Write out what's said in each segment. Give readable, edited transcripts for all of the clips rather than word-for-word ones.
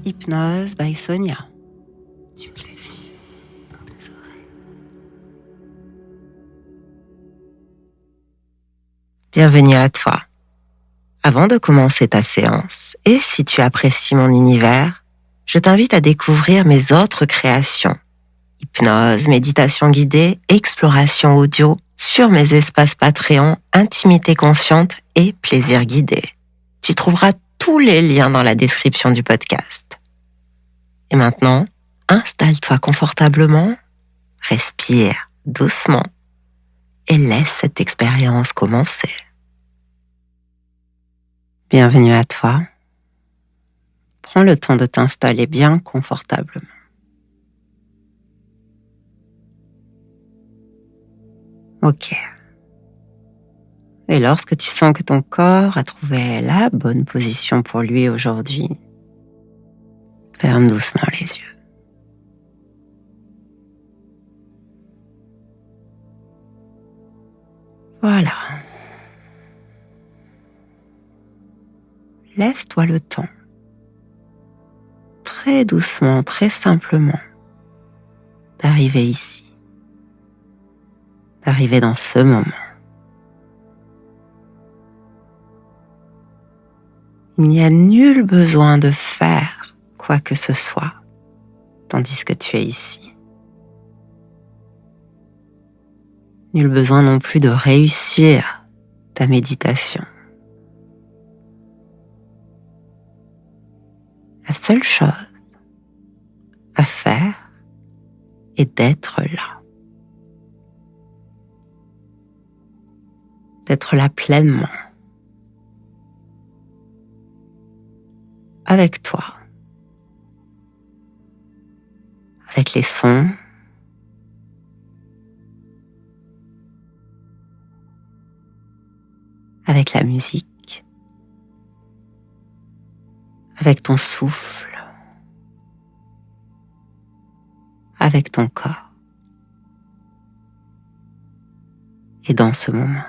Hypnose by Sonia. Du plaisir dans tes oreilles. Bienvenue à toi. Avant de commencer ta séance, et si tu apprécies mon univers, je t'invite à découvrir mes autres créations. Hypnose, méditation guidée, exploration audio sur mes espaces Patreon, intimité consciente et plaisir guidé. Tu trouveras tous les liens dans la description du podcast. Et maintenant, installe-toi confortablement, respire doucement et laisse cette expérience commencer. Bienvenue à toi. Prends le temps de t'installer bien confortablement. Ok. Et lorsque tu sens que ton corps a trouvé la bonne position pour lui aujourd'hui, ferme doucement les yeux. Voilà. Laisse-toi le temps, très doucement, très simplement, d'arriver ici, d'arriver dans ce moment. Il n'y a nul besoin de faire quoi que ce soit, tandis que tu es ici. Nul besoin non plus de réussir ta méditation. La seule chose à faire est d'être là. D'être là pleinement. Avec toi. Avec les sons. Avec la musique. Avec ton souffle. Avec ton corps. Et dans ce moment.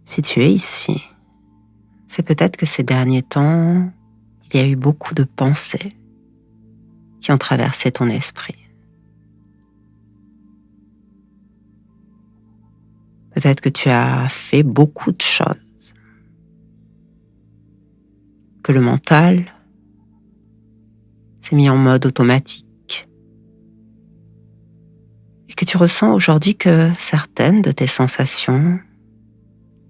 Si tu es ici, c'est peut-être que ces derniers temps, il y a eu beaucoup de pensées qui ont traversé ton esprit. Peut-être que tu as fait beaucoup de choses, que le mental s'est mis en mode automatique et que tu ressens aujourd'hui que certaines de tes sensations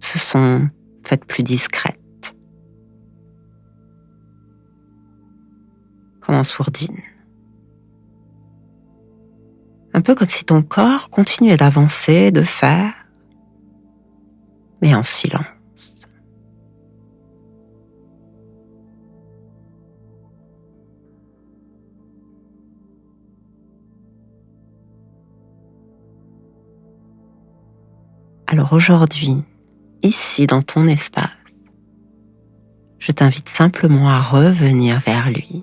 se sont faites plus discrètes, comme en sourdine. Un peu comme si ton corps continuait d'avancer, de faire, mais en silence. Alors aujourd'hui, ici dans ton espace, je t'invite simplement à revenir vers lui,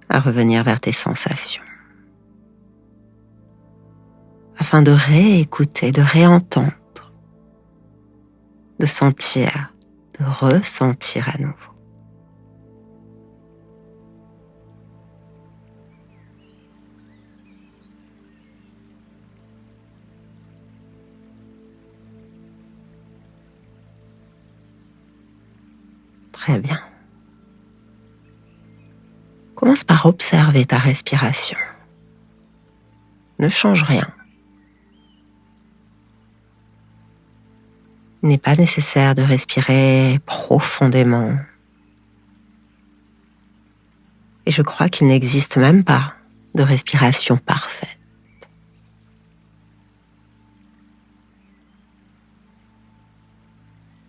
à revenir vers tes sensations, afin de réécouter, de réentendre, de sentir, de ressentir à nouveau. Très bien. Commence par observer ta respiration. Ne change rien. Il n'est pas nécessaire de respirer profondément. Et je crois qu'il n'existe même pas de respiration parfaite.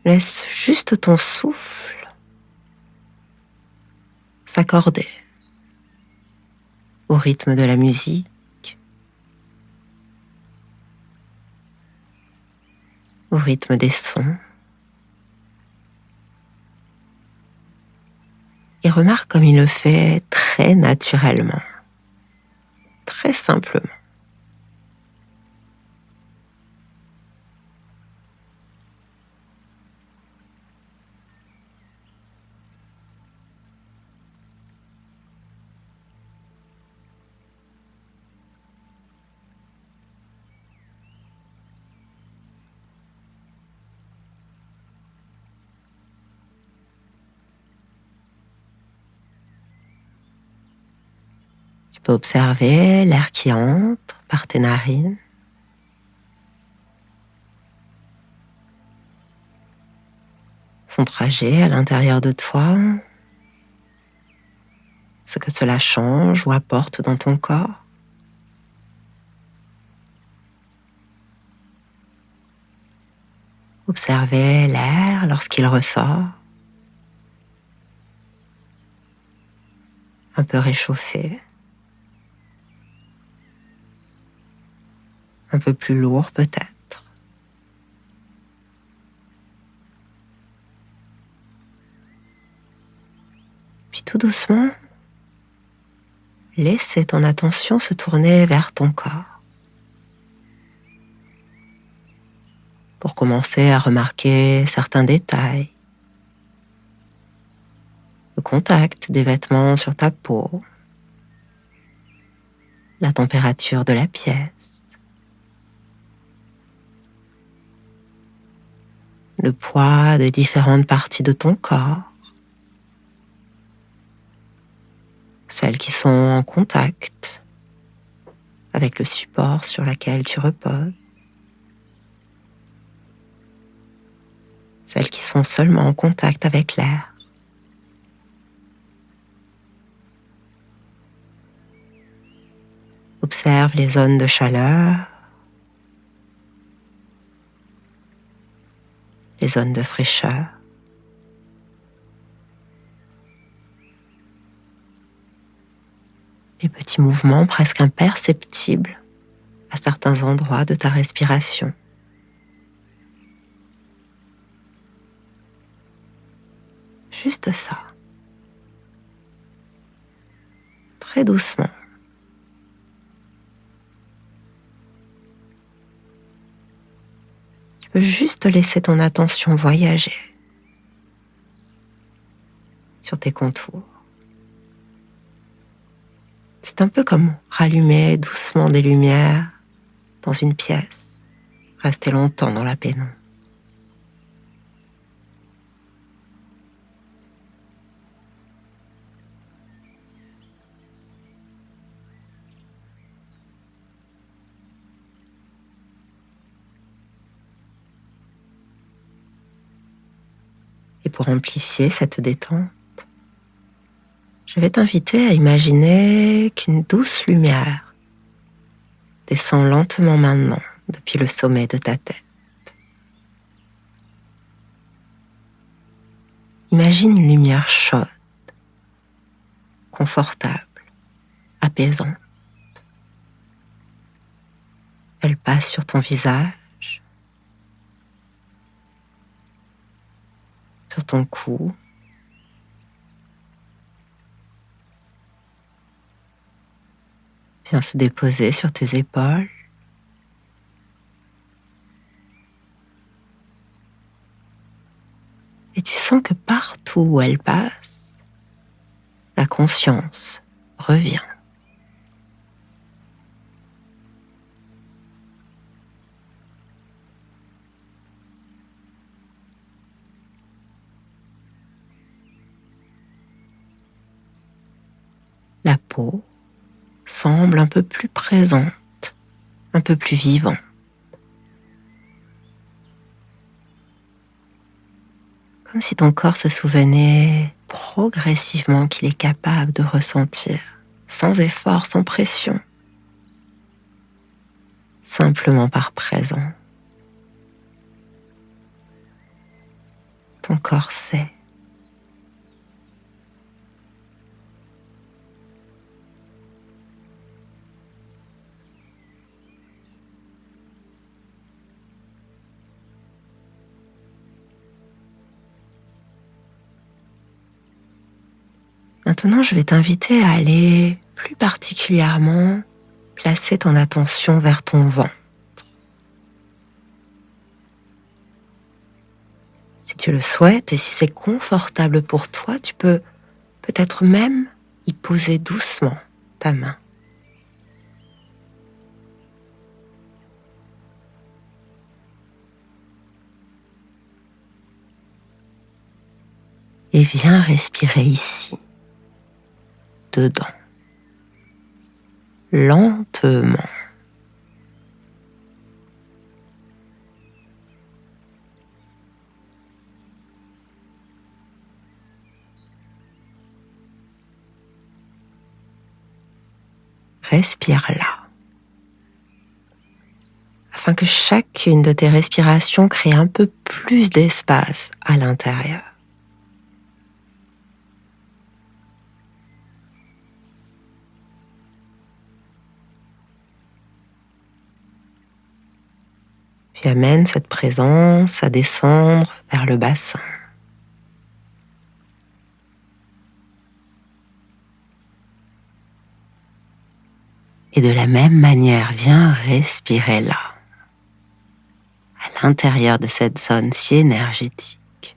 Laisse juste ton souffle s'accorder au rythme de la musique, au rythme des sons. Et remarque comme il le fait très naturellement, très simplement. Tu peux observer l'air qui entre par tes narines. Son trajet à l'intérieur de toi, ce que cela change ou apporte dans ton corps. Observez l'air lorsqu'il ressort, un peu réchauffé, un peu plus lourd peut-être. Puis tout doucement, laissez ton attention se tourner vers ton corps. Pour commencer à remarquer certains détails. Le contact des vêtements sur ta peau, la température de la pièce, le poids des différentes parties de ton corps, celles qui sont en contact avec le support sur lequel tu reposes, celles qui sont seulement en contact avec l'air. Observe les zones de chaleur, les zones de fraîcheur. Les petits mouvements presque imperceptibles à certains endroits de ta respiration. Juste ça. Très doucement. Tu peux juste laisser ton attention voyager sur tes contours. C'est un peu comme rallumer doucement des lumières dans une pièce, rester longtemps dans la pénombre. Et pour amplifier cette détente, je vais t'inviter à imaginer qu'une douce lumière descend lentement maintenant depuis le sommet de ta tête. Imagine une lumière chaude, confortable, apaisante. Elle passe sur ton visage, sur ton cou, vient se déposer sur tes épaules. Et tu sens que partout où elle passe, la conscience revient. La peau semble un peu plus présente, un peu plus vivante. Comme si ton corps se souvenait progressivement qu'il est capable de ressentir, sans effort, sans pression, simplement par présent. Ton corps sait. Maintenant, je vais t'inviter à aller plus particulièrement placer ton attention vers ton ventre. Si tu le souhaites et si c'est confortable pour toi, tu peux peut-être même y poser doucement ta main. Et viens respirer ici, dedans. lentement. Respire là, afin que chacune de tes respirations crée un peu plus d'espace à l'intérieur. Puis amène cette présence à descendre vers le bassin. Et de la même manière, viens respirer là, à l'intérieur de cette zone si énergétique.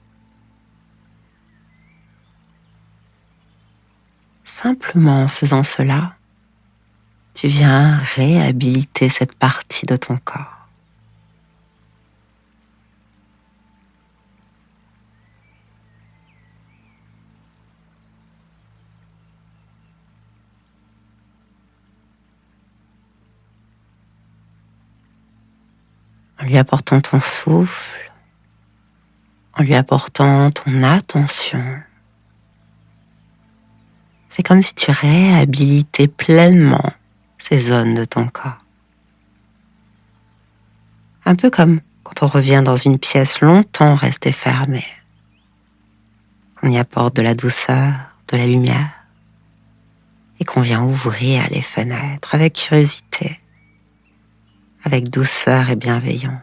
Simplement en faisant cela, tu viens réhabiliter cette partie de ton corps. En lui apportant ton souffle, en lui apportant ton attention. C'est comme si tu réhabilitais pleinement ces zones de ton corps. Un peu comme quand on revient dans une pièce longtemps restée fermée. On y apporte de la douceur, de la lumière, et qu'on vient ouvrir les fenêtres avec curiosité, avec douceur et bienveillance,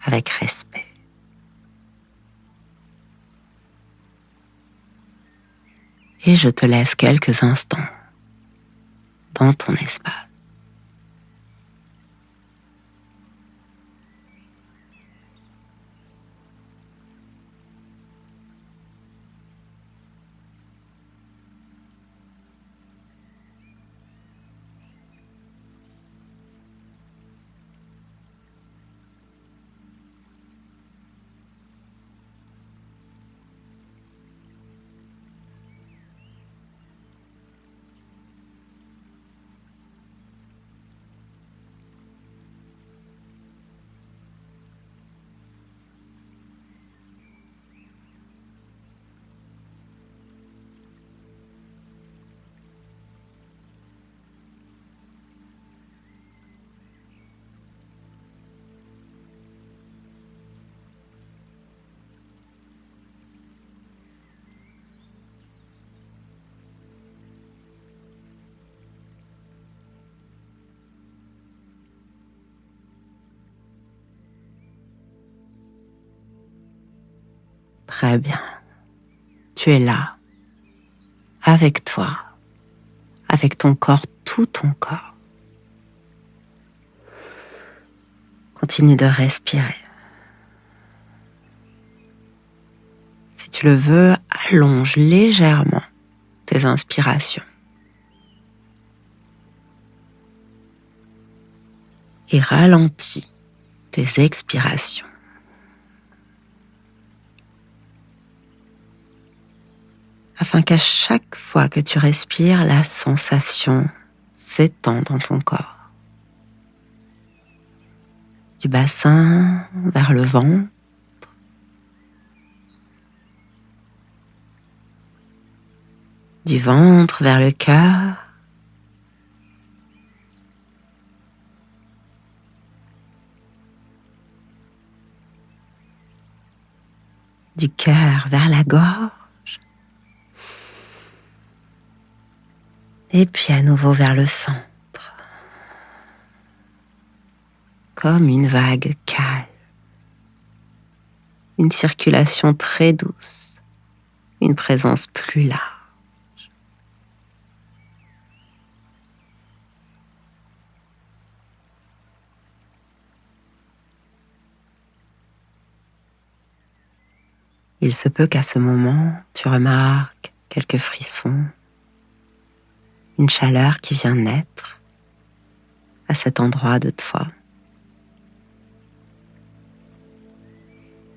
avec respect. Et je te laisse quelques instants dans ton espace. Très bien. Tu es là, avec toi, avec ton corps, tout ton corps. Continue de respirer. Si tu le veux, allonge légèrement tes inspirations. Et ralentis tes expirations. Afin qu'à chaque fois que tu respires, la sensation s'étend dans ton corps. Du bassin vers le ventre, du ventre vers le cœur, du cœur vers la gorge, et puis à nouveau vers le centre, comme une vague calme, une circulation très douce, une présence plus large. Il se peut qu'à ce moment, tu remarques quelques frissons, une chaleur qui vient naître à cet endroit de toi,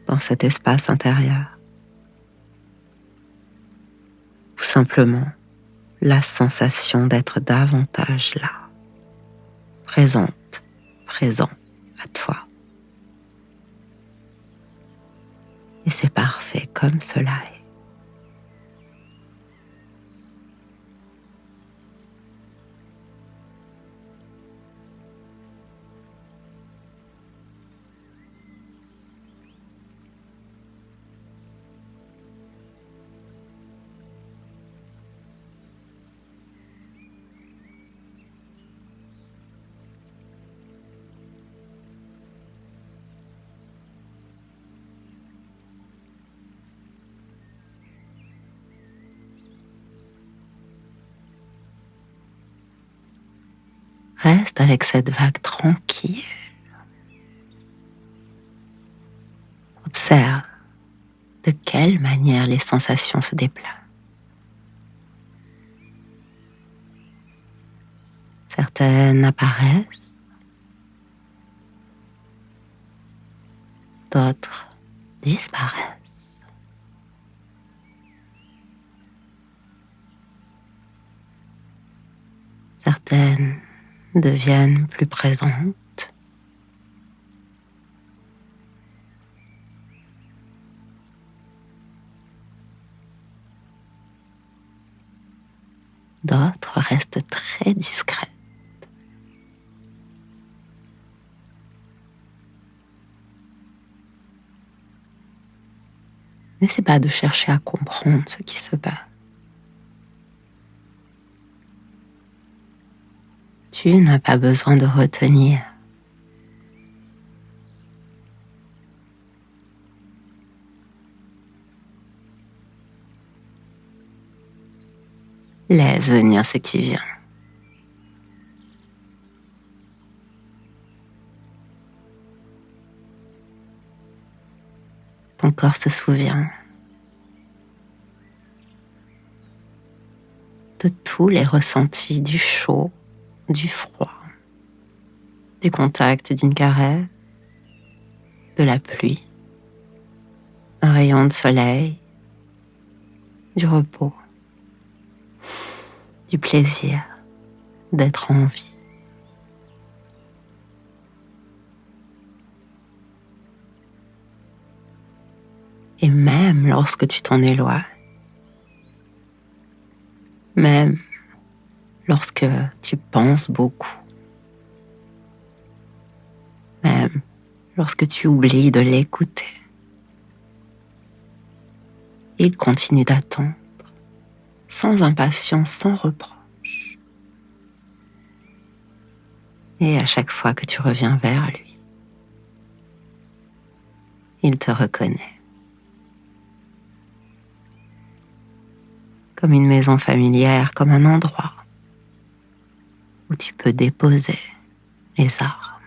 dans cet espace intérieur. Ou simplement, la sensation d'être davantage là, présente, présent à toi. Et c'est parfait comme cela est. Reste avec cette vague tranquille. Observe de quelle manière les sensations se déplacent. Certaines apparaissent, d'autres disparaissent. Certaines deviennent plus présentes. D'autres restent très discrètes. N'essaie pas de chercher à comprendre ce qui se passe. Tu n'as pas besoin de retenir. Laisse venir ce qui vient. Ton corps se souvient de tous les ressentis du chaud, du froid, du contact d'une caresse, de la pluie, un rayon de soleil, du repos, du plaisir d'être en vie. Et même lorsque tu t'en éloignes, même lorsque tu penses beaucoup, même lorsque tu oublies de l'écouter, il continue d'attendre, sans impatience, sans reproche. Et à chaque fois que tu reviens vers lui, il te reconnaît. Comme une maison familière, comme un endroit où tu peux déposer les armes.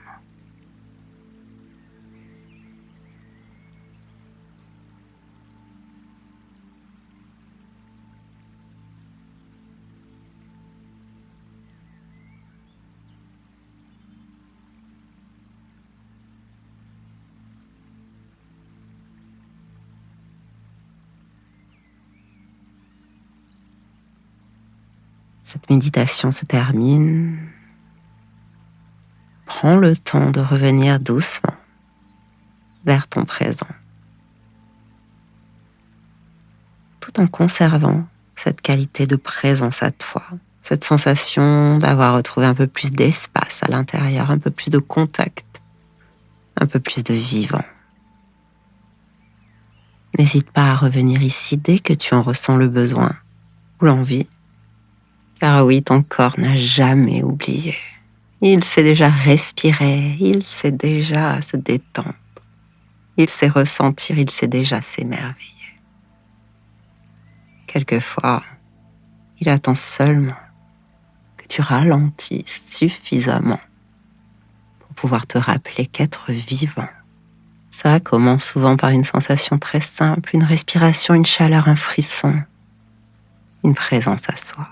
Cette méditation se termine. Prends le temps de revenir doucement vers ton présent, tout en conservant cette qualité de présence à toi, cette sensation d'avoir retrouvé un peu plus d'espace à l'intérieur, un peu plus de contact, un peu plus de vivant. N'hésite pas à revenir ici dès que tu en ressens le besoin ou l'envie. Car oui, ton corps n'a jamais oublié. Il sait déjà respirer, il sait déjà se détendre, il sait ressentir, il sait déjà s'émerveiller. Quelquefois, il attend seulement que tu ralentisses suffisamment pour pouvoir te rappeler qu'être vivant, ça commence souvent par une sensation très simple, une respiration, une chaleur, un frisson, une présence à soi.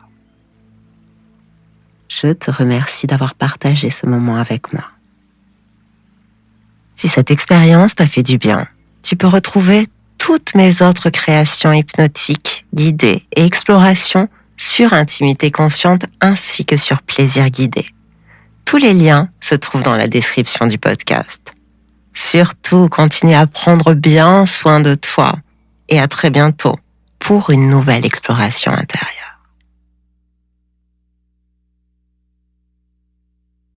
Je te remercie d'avoir partagé ce moment avec moi. Si cette expérience t'a fait du bien, tu peux retrouver toutes mes autres créations hypnotiques, guidées et explorations sur intimité consciente ainsi que sur plaisir guidé. Tous les liens se trouvent dans la description du podcast. Surtout, continue à prendre bien soin de toi et à très bientôt pour une nouvelle exploration intérieure.